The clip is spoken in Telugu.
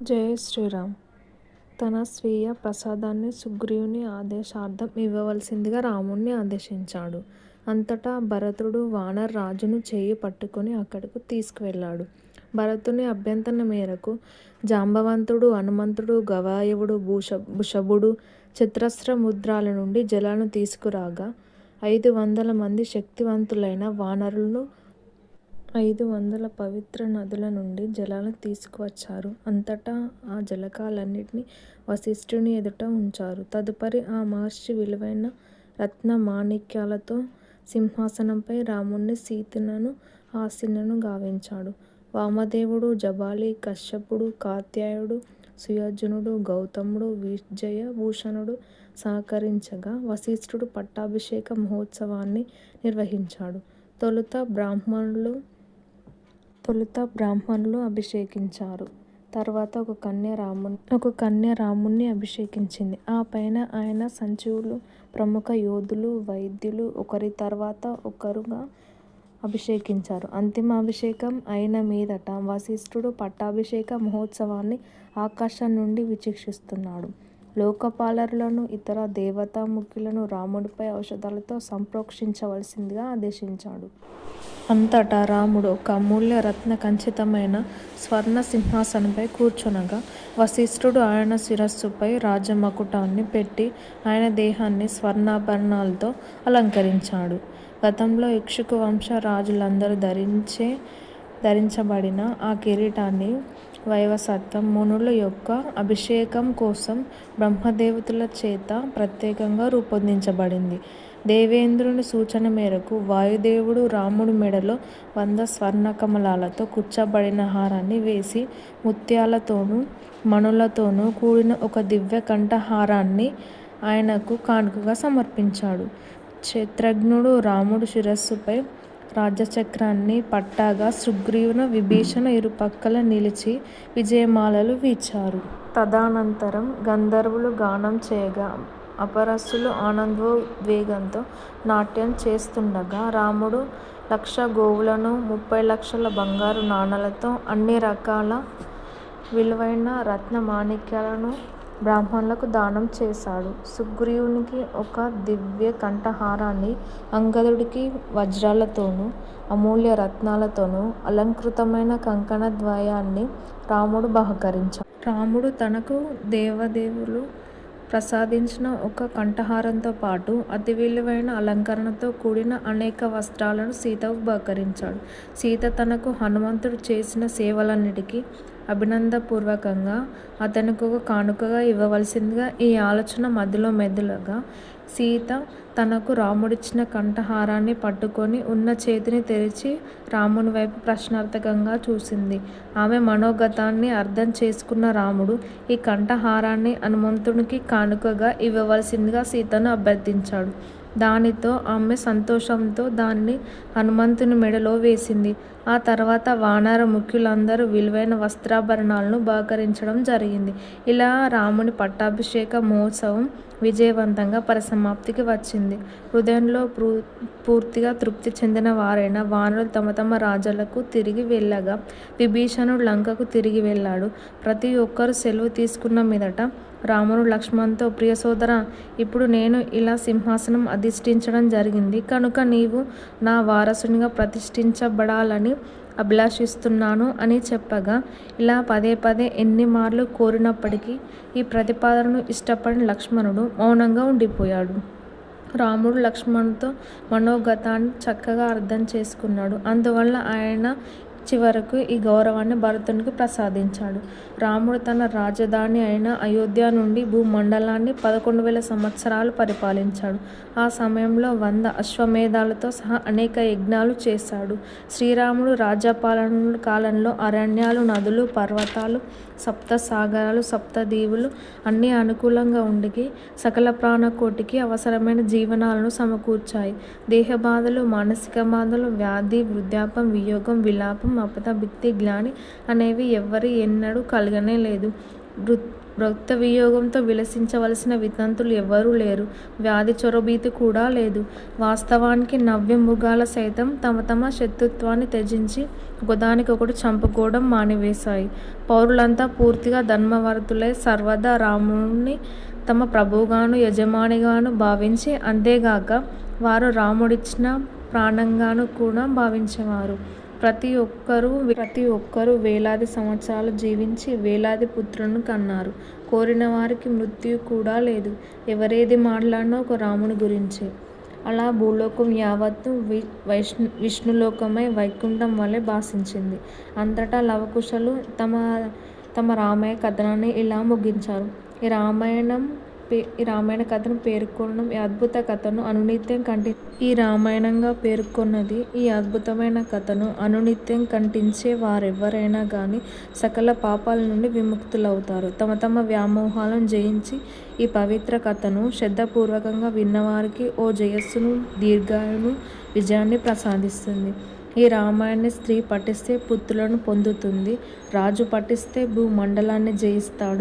జై శ్రీరామ్. తన స్వీయ ప్రసాదాన్ని సుగ్రీవుని ఆదేశార్థం ఇవ్వవలసిందిగా రాముణ్ణి ఆదేశించాడు. అంతటా భరతుడు వానర రాజును చేయి పట్టుకుని అక్కడకు తీసుకువెళ్ళాడు. భరతుని అభ్యర్థన మేరకు జాంబవంతుడు, హనుమంతుడు, గవాయువుడు, భుషభుడు చిత్రస్రముద్రాల నుండి జలాలను తీసుకురాగా 500 మంది శక్తివంతులైన వానరులను 500 పవిత్ర నదుల నుండి జలాలను తీసుకువచ్చారు. అంతటా ఆ జలకాలన్నిటినీ వశిష్ఠుని ఎదుట ఉంచారు. తదుపరి ఆ మహర్షి విలువైన రత్న మాణిక్యాలతో సింహాసనంపై రాముణ్ణి, సీతను ఆసీనులను గావించాడు. వామదేవుడు, జబాలి, కశ్యపుడు, కాత్యాయుడు, సుయోధనుడు, గౌతముడు, విజయభూషణుడు సహకరించగా వశిష్ఠుడు పట్టాభిషేక మహోత్సవాన్ని నిర్వహించాడు. తొలుత బ్రాహ్మణులు అభిషేకించారు. తర్వాత ఒక కన్య రాముణ్ణి అభిషేకించింది. ఆ పైన ఆయన సంజీవులు, ప్రముఖ యోధులు, వైద్యులు ఒకరి తర్వాత ఒకరుగా అభిషేకించారు. అంతిమ అభిషేకం అయిన మీదట వశిష్ఠుడు పట్టాభిషేక మహోత్సవాన్ని ఆకాశం నుండి వీక్షిస్తున్నాడు. లోకపాలరులను, ఇతర దేవతాముఖులను రాముడిపై ఔషధాలతో సంప్రోక్షించవలసిందిగా ఆదేశించాడు. అంతటా రాముడు ఒక అమూల్య రత్న ఖచ్చితమైన స్వర్ణ సింహాసనంపై కూర్చొనగా వశిష్ఠుడు ఆయన శిరస్సుపై రాజమకుటాన్ని పెట్టి ఆయన దేహాన్ని స్వర్ణాభరణాలతో అలంకరించాడు. గతంలో ఇక్ష్వాకు వంశ రాజులందరూ ధరించబడిన ఆ కిరీటాన్ని వైవస్వత మునుల యొక్క అభిషేకం కోసం బ్రహ్మదేవతల చేత ప్రత్యేకంగా రూపొందించబడింది. దేవేంద్రుని సూచన మేరకు వాయుదేవుడు రాముడి మెడలో 100 స్వర్ణకమలాలతో కుచ్చబడిన హారాన్ని వేసి ముత్యాలతోనూ మణులతోనూ కూడిన ఒక దివ్య కంఠహారాన్ని ఆయనకు కానుకగా సమర్పించాడు. క్షేత్రజ్ఞుడు రాముడు శిరస్సుపై రాజచక్రాన్ని పట్టాగా సుగ్రీవును, విభీషణ ఇరుపక్కల నిలిచి విజయమాలలు వీచారు. తదనంతరం గంధర్వులు గానం చేయగా అప్సరస్సులు ఆనందోద్వేగంతో నాట్యం చేస్తుండగా రాముడు 1,00,000 గోవులను 30 లక్షల బంగారు నాణాలతో అన్ని రకాల విలువైన రత్న మాణిక్యాలను బ్రాహ్మణులకు దానం చేశాడు. సుగ్రీవునికి ఒక దివ్య కంఠహారాన్ని, అంగదుడికి వజ్రాలతోనూ అమూల్య రత్నాలతోనూ అలంకృతమైన కంకణద్వయాన్ని రాముడు బహూకరించాడు. రాముడు తనకు దేవదేవులు ప్రసాదించిన ఒక కంఠహారంతో పాటు అతి విలువైన అలంకరణతో కూడిన అనేక వస్త్రాలను సీతకు బహూకరించాడు. సీత తనకు హనుమంతుడు చేసిన సేవలన్నిటికీ అభినందనపూర్వకంగా అతనికి ఒక కానుకగా ఇవ్వవలసిందిగా ఈ ఆలోచన మదిలో మెదలగా సీత తనకు రాముడిచ్చిన కంఠహారాన్ని పట్టుకొని ఉన్న చేతిని తెరిచి రాముని వైపు ప్రశ్నార్థకంగా చూసింది. ఆమె మనోగతాన్ని అర్థం చేసుకున్న రాముడు ఈ కంఠహారాన్ని హనుమంతునికి కానుకగా ఇవ్వవలసిందిగా సీతను అభ్యర్థించాడు. దానితో ఆమె సంతోషంతో దానిని హనుమంతుని మెడలో వేసింది. ఆ తర్వాత వానర ముఖ్యులందరూ విలువైన వస్త్రాభరణాలను బహూకరించడం జరిగింది. ఇలా రాముని పట్టాభిషేక మహోత్సవం విజయవంతంగా పరిసమాప్తికి వచ్చింది. హృదయంలో పూర్తిగా తృప్తి చెందిన వారైన వానరులు తమ తమ రాజ్యాలకు తిరిగి వెళ్ళగా విభీషణుడు లంకకు తిరిగి వెళ్ళాడు. ప్రతి ఒక్కరూ సెలవు తీసుకున్న మీదట రాముడు లక్ష్మణునితో, ప్రియ సోదరా, ఇప్పుడు నేను ఇలా సింహాసనం అధిష్ఠించడం జరిగింది కనుక నీవు నా వారసునిగా ప్రతిష్ఠించబడాలని అభిలాషిస్తున్నాను అని చెప్పగా, ఇలా పదే పదే ఎన్ని మార్లు కోరినప్పటికీ ఈ ప్రతిపాదనను ఇష్టపడిన లక్ష్మణుడు మౌనంగా ఉండిపోయాడు. రాముడు లక్ష్మణునితో మనోగతాన్ని చక్కగా అర్థం చేసుకున్నాడు. అందువల్ల ఆయన చివరకు ఈ గౌరవాన్ని భరతునికి ప్రసాదించాడు. రాముడు తన రాజధాని అయిన అయోధ్య నుండి భూమండలాన్ని 11,000 సంవత్సరాలు పరిపాలించాడు. ఆ సమయంలో 100 అశ్వమేధాలతో సహా అనేక యజ్ఞాలు చేశాడు. శ్రీరాముడు రాజ్యపాలన కాలంలో అరణ్యాలు, నదులు, పర్వతాలు, 7 సాగరాలు, 7 దీవులు అన్నీ అనుకూలంగా ఉండి సకల ప్రాణకోటికి అవసరమైన జీవనాలను సమకూర్చాయి. దేహబాధలు, మానసిక బాధలు, వ్యాధి, వృద్ధాప్యం, వియోగం, విలాపం, అపద, భీతి, గ్లాని అనేవి ఎవ్వరి ఎన్నడూ కలగనే లేదు. భృత్య వియోగంతో విలసించవలసిన వితంతులు ఎవ్వరూ లేరు. వ్యాధి చొరభీతి కూడా లేదు. వాస్తవానికి నవ్య మృగాలు సైతం తమ తమ శత్రుత్వాన్ని త్యజించి ఒకదానికొకటి చంపుకోవడం మానివేశాయి. పౌరులంతా పూర్తిగా ధర్మవర్తులై సర్వదా రాముణ్ణి తమ ప్రభువుగాను యజమానిగాను భావించి, అంతేగాక వారు రాముడిచ్చిన ప్రాణంగాను కూడా భావించేవారు. ప్రతి ఒక్కరూ వేలాది సంవత్సరాలు జీవించి వేలాది పుత్రులను కన్నారు. కోరిన వారికి మృత్యువు కూడా లేదు. ఎవరేది మాట్లాడినా ఒక రాముని గురించే. అలా భూలోకం యావత్తు విష్ణులోకమై వైకుంఠం వలె భాసించింది. అంతటా లవకుశులు తమ రామాయణ కథనాన్ని ఇలా ముగించారు. ఈ రామాయణ కథను పేర్కొనడం ఈ అద్భుత కథను అనునిత్యం కంఠించే వారెవ్వరైనా గాని సకల పాపాల నుండి విముక్తులవుతారు. తమ తమ వ్యామోహాలను జయించి ఈ పవిత్ర కథను శ్రద్ధాపూర్వకంగా విన్నవారికి ఓ జయస్సును, దీర్ఘాయువును, విజయాన్ని ప్రసాదిస్తుంది. ఈ రామాయణాన్ని స్త్రీ పఠిస్తే పుత్రులను పొందుతుంది. రాజు పఠిస్తే భూమండలాన్ని జయిస్తాడు.